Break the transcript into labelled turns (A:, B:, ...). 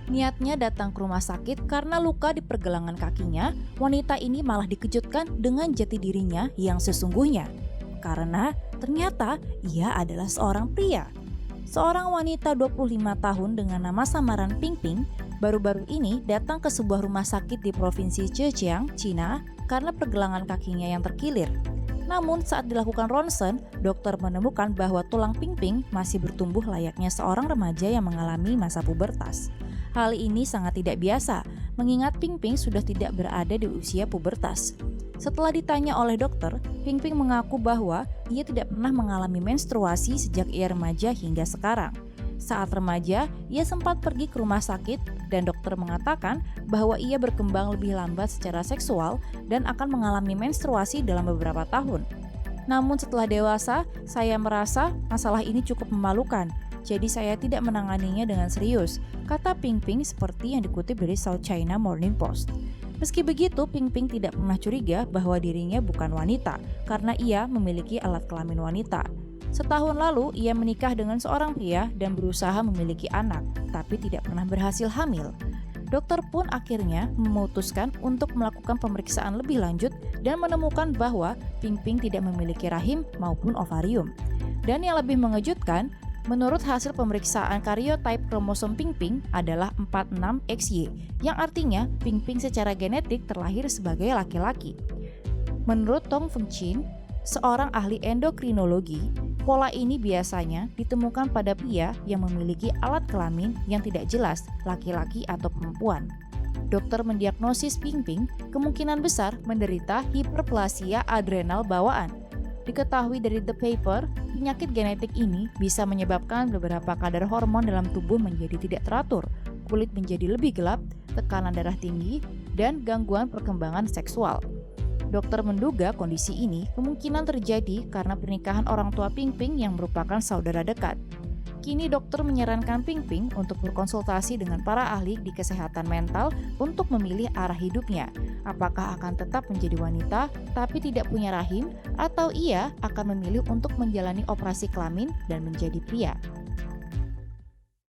A: Niatnya datang ke rumah sakit karena luka di pergelangan kakinya, wanita ini malah dikejutkan dengan jati dirinya yang sesungguhnya. Karena ternyata ia adalah seorang pria. Seorang wanita 25 tahun dengan nama samaran Ping Ping baru-baru ini datang ke sebuah rumah sakit di provinsi Zhejiang, Cina karena pergelangan kakinya yang terkilir. Namun saat dilakukan ronsen, dokter menemukan bahwa tulang Ping Ping masih bertumbuh layaknya seorang remaja yang mengalami masa pubertas. Hal ini sangat tidak biasa, mengingat Ping Ping sudah tidak berada di usia pubertas. Setelah ditanya oleh dokter, Ping Ping mengaku bahwa ia tidak pernah mengalami menstruasi sejak ia remaja hingga sekarang. Saat remaja, ia sempat pergi ke rumah sakit dan dokter mengatakan bahwa ia berkembang lebih lambat secara seksual dan akan mengalami menstruasi dalam beberapa tahun. Namun setelah dewasa, saya merasa masalah ini cukup memalukan, jadi saya tidak menanganinya dengan serius, kata Ping Ping seperti yang dikutip dari South China Morning Post. Meski begitu, Ping Ping tidak pernah curiga bahwa dirinya bukan wanita karena ia memiliki alat kelamin wanita. Setahun lalu, ia menikah dengan seorang pria dan berusaha memiliki anak, tapi tidak pernah berhasil hamil. Dokter pun akhirnya memutuskan untuk melakukan pemeriksaan lebih lanjut dan menemukan bahwa Ping Ping tidak memiliki rahim maupun ovarium. Dan yang lebih mengejutkan, menurut hasil pemeriksaan karyotype kromosom Ping Ping adalah 46XY, yang artinya Ping Ping secara genetik terlahir sebagai laki-laki. Menurut Tong Feng Chin, seorang ahli endokrinologi, pola ini biasanya ditemukan pada pria yang memiliki alat kelamin yang tidak jelas, laki-laki atau perempuan. Dokter mendiagnosis Ping Ping kemungkinan besar menderita hiperplasia adrenal bawaan. Diketahui dari The Paper, penyakit genetik ini bisa menyebabkan beberapa kadar hormon dalam tubuh menjadi tidak teratur, kulit menjadi lebih gelap, tekanan darah tinggi, dan gangguan perkembangan seksual. Dokter menduga kondisi ini kemungkinan terjadi karena pernikahan orang tua Ping Ping yang merupakan saudara dekat. Kini dokter menyarankan Ping Ping untuk berkonsultasi dengan para ahli di kesehatan mental untuk memilih arah hidupnya. Apakah akan tetap menjadi wanita tapi tidak punya rahim, atau ia akan memilih untuk menjalani operasi kelamin dan menjadi pria.